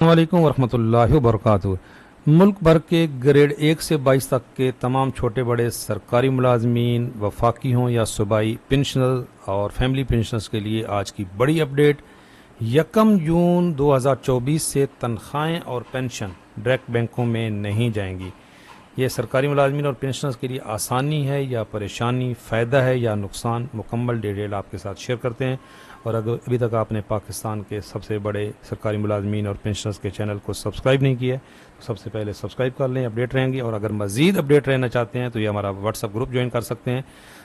السلام علیکم ورحمۃ اللہ وبرکاتہ۔ ملک بھر کے گریڈ 1 سے 22 تک کے تمام چھوٹے بڑے سرکاری ملازمین، وفاقی ہوں یا صوبائی پنشنر اور فیملی پنشنرز کے لیے آج کی بڑی اپڈیٹ۔ 1 جون 2024 سے تنخواہیں اور پینشن ڈائریکٹ بینکوں میں نہیں جائیں گی۔ یہ سرکاری ملازمین اور پنشنرز کے لیے آسانی ہے یا پریشانی، فائدہ ہے یا نقصان، مکمل ڈیٹیل آپ کے ساتھ شیئر کرتے ہیں۔ اور اگر ابھی تک آپ نے پاکستان کے سب سے بڑے سرکاری ملازمین اور پنشنرز کے چینل کو سبسکرائب نہیں کیا ہے تو سب سے پہلے سبسکرائب کر لیں، اپڈیٹ رہیں گی۔ اور اگر مزید اپڈیٹ رہنا چاہتے ہیں تو یہ ہمارا واٹس ایپ گروپ جوائن کر سکتے ہیں،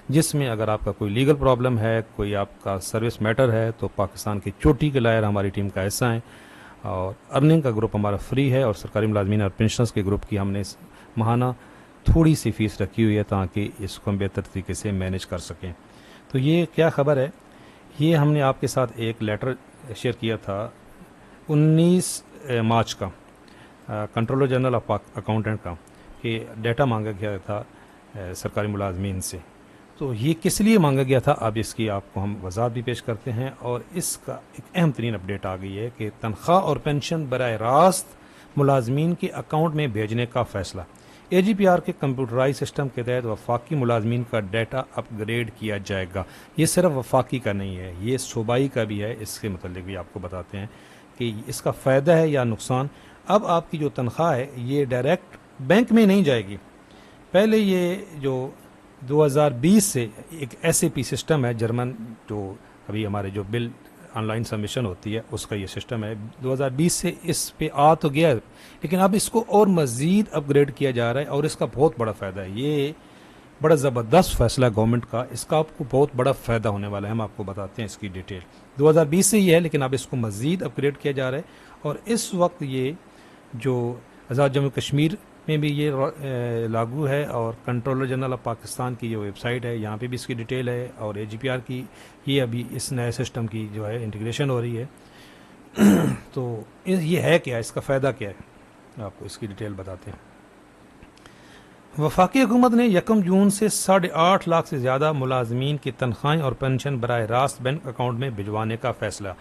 جس میں اگر آپ کا کوئی لیگل پرابلم ہے، کوئی آپ کا سروس میٹر ہے تو پاکستان کی چوٹی کے لائر ہماری ٹیم کا حصہ ہیں۔ اور ارننگ کا گروپ ہمارا فری ہے، اور سرکاری ملازمین اور پنشنرز کے گروپ کی ہم نے ماہانہ تھوڑی سی فیس رکھی ہوئی ہے تاکہ اس کو ہم بہتر طریقے سے مینیج کر سکیں۔ تو یہ کیا خبر ہے؟ یہ ہم نے آپ کے ساتھ ایک لیٹر شیئر کیا تھا 19 مارچ کا، کنٹرولر جنرل آف اکاؤنٹنٹ کا، کہ ڈیٹا مانگا گیا تھا سرکاری ملازمین سے۔ تو یہ کس لیے مانگا گیا تھا، اب اس کی آپ کو ہم وضاحت بھی پیش کرتے ہیں۔ اور اس کا ایک اہم ترین اپڈیٹ آ گئی ہے کہ تنخواہ اور پینشن براہ راست ملازمین کے اکاؤنٹ میں بھیجنے کا فیصلہ۔ اے جی پی آر کے کمپیوٹرائز سسٹم کے تحت وفاقی ملازمین کا ڈیٹا اپ گریڈ کیا جائے گا۔ یہ صرف وفاقی کا نہیں ہے، یہ صوبائی کا بھی ہے۔ اس کے متعلق بھی آپ کو بتاتے ہیں کہ اس کا فائدہ ہے یا نقصان۔ اب آپ کی جو تنخواہ ہے یہ ڈائریکٹ بینک میں نہیں جائے گی۔ پہلے یہ جو 2020 سے ایک ایس اے پی سسٹم ہے جرمن، جو ابھی ہمارے جو بل آن لائن سبمیشن ہوتی ہے اس کا یہ سسٹم ہے، 2020 سے اس پہ آ تو گیا ہے، لیکن اب اس کو اور مزید اپ گریڈ کیا جا رہا ہے، اور اس کا بہت بڑا فائدہ ہے۔ یہ بڑا زبردست فیصلہ ہے گورنمنٹ کا، اس کا آپ کو بہت بڑا فائدہ ہونے والا ہے۔ ہم آپ کو بتاتے ہیں اس کی ڈیٹیل۔ 2020 سے یہ ہے، لیکن اب اس کو مزید اپ گریڈ کیا جا رہا ہے۔ اور اس وقت یہ جو آزاد جموں کشمیر میں بھی یہ لاگو ہے، اور کنٹرولر جنرل آف پاکستان کی جو ویب سائٹ ہے یہاں پہ بھی اس کی ڈیٹیل ہے، اور اے جی پی آر کی یہ ابھی اس نئے سسٹم کی جو ہے انٹیگریشن ہو رہی ہے۔ تو یہ ہے کیا، اس کا فائدہ کیا ہے، آپ کو اس کی ڈیٹیل بتاتے ہیں۔ وفاقی حکومت نے 1 جون سے 8.5 لاکھ سے زیادہ ملازمین کی تنخواہیں اور پینشن براہ راست بینک اکاؤنٹ میں بھجوانے کا فیصلہ۔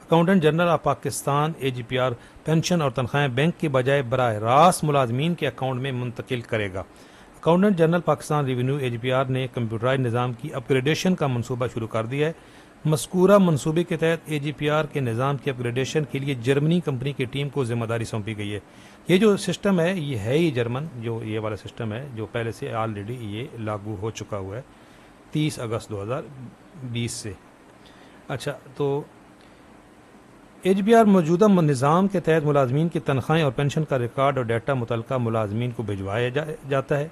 Accountant general of Pakistan A G P R pension اور تنخواہیں بینک کے بجائے براہ راست ملازمین کے اکاؤنٹ میں منتقل کرے گا۔ Accountant general Pakistan revenue a G P are نے کمپیوٹرائز نظام کی اپ گریڈیشن کا منصوبہ شروع کر دیا ہے۔ مذکورہ منصوبے کے تحت اے جی پی آر کے نظام کی اپ گریڈیشن کے لیے جرمنی کمپنی کی ٹیم کو ذمہ داری سونپی گئی ہے۔ یہ جو سسٹم ہے یہ ہے ہی جرمن، جو یہ والا سسٹم ہے جو پہلے سے آلریڈی یہ لاگو ہو چکا ہوا ہے 30 اگست 2020 سے۔ اچھا، تو اے جی پی آر موجودہ نظام کے تحت ملازمین کی تنخواہیں اور پینشن کا ریکارڈ اور ڈیٹا متعلقہ ملازمین کو بھجوایا جاتا ہے،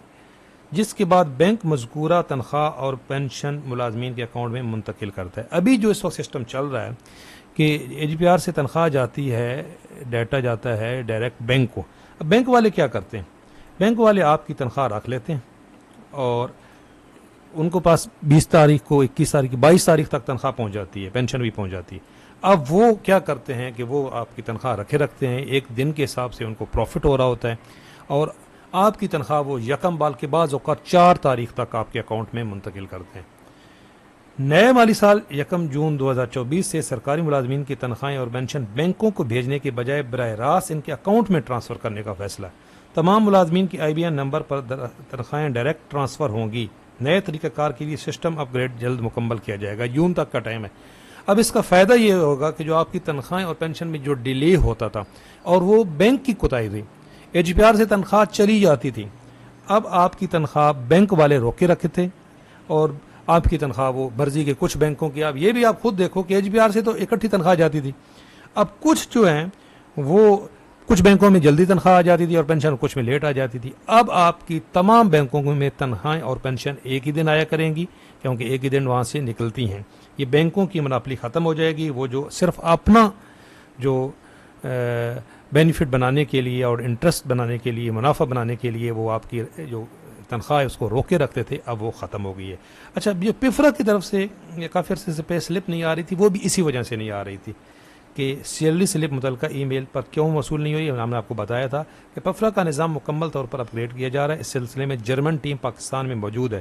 جس کے بعد بینک مذکورہ تنخواہ اور پینشن ملازمین کے اکاؤنٹ میں منتقل کرتا ہے۔ ابھی جو اس وقت سسٹم چل رہا ہے کہ اے جی پی آر سے تنخواہ جاتی ہے، ڈیٹا جاتا ہے ڈائریکٹ بینک کو۔ اب بینک والے کیا کرتے ہیں؟ بینک والے آپ کی تنخواہ رکھ لیتے ہیں، اور ان کو پاس 20 تاریخ کو، 21 تاریخ، 22 تاریخ تک تنخواہ پہنچ جاتی ہے، پینشن بھی پہنچ جاتی ہے۔ اب وہ کیا کرتے ہیں کہ وہ آپ کی تنخواہ رکھتے ہیں، ایک دن کے حساب سے ان کو پروفٹ ہو رہا ہوتا ہے، اور آپ کی تنخواہ وہ یکم بال کے بعد اوقات 4 تاریخ تک آپ کے اکاؤنٹ میں منتقل کرتے ہیں۔ نئے مالی سال 1 جون 2024 سے سرکاری ملازمین کی تنخواہیں اور پینشن بینکوں کو بھیجنے کے بجائے براہ راست ان کے اکاؤنٹ میں ٹرانسفر کرنے کا فیصلہ۔ تمام ملازمین کی آئی بی این نمبر پر تنخواہیں ڈائریکٹ ٹرانسفر ہوں گی۔ نئے طریقہ کار کے لیے سسٹم اپ گریڈ جلد مکمل کیا جائے گا، جون تک کا ٹائم ہے۔ اب اس کا فائدہ یہ ہوگا کہ جو آپ کی تنخواہیں اور پینشن میں جو ڈیلے ہوتا تھا، اور وہ بینک کی کوتاہی تھی، اے جی پی آر سے تنخواہ چلی جاتی تھی، اب آپ کی تنخواہ بینک والے روکے رکھے تھے، اور آپ کی تنخواہ وہ مرضی کے کچھ بینکوں کی، اب یہ بھی آپ خود دیکھو کہ اے جی پی آر سے تو اکٹھی تنخواہ جاتی تھی، اب کچھ جو ہیں وہ کچھ بینکوں میں جلدی تنخواہ آ جاتی تھی اور پینشن کچھ میں لیٹ آ جاتی تھی۔ اب آپ کی تمام بینکوں میں تنخواہیں اور پینشن ایک ہی دن آیا کریں گی، کیونکہ ایک ہی دن وہاں سے نکلتی ہیں۔ یہ بینکوں کی مناپلی ختم ہو جائے گی، وہ جو صرف اپنا جو بینیفٹ بنانے کے لیے اور انٹرسٹ بنانے کے لیے، منافع بنانے کے لیے وہ آپ کی جو تنخواہ ہے اس کو روکے رکھتے تھے، اب وہ ختم ہو گئی ہے۔ اچھا، یہ پفرا کی طرف سے کافی عرصے سے پے سلپ نہیں آ رہی تھی، وہ بھی اسی وجہ سے نہیں آ رہی تھی کہ سیلری سلپ متعلقہ ای میل پر کیوں موصول نہیں ہوئی۔ ہم نے آپ کو بتایا تھا کہ پفرا کا نظام مکمل طور پر اپ گریڈ کیا جا رہا ہے۔ اس سلسلے میں جرمن ٹیم پاکستان میں موجود ہے۔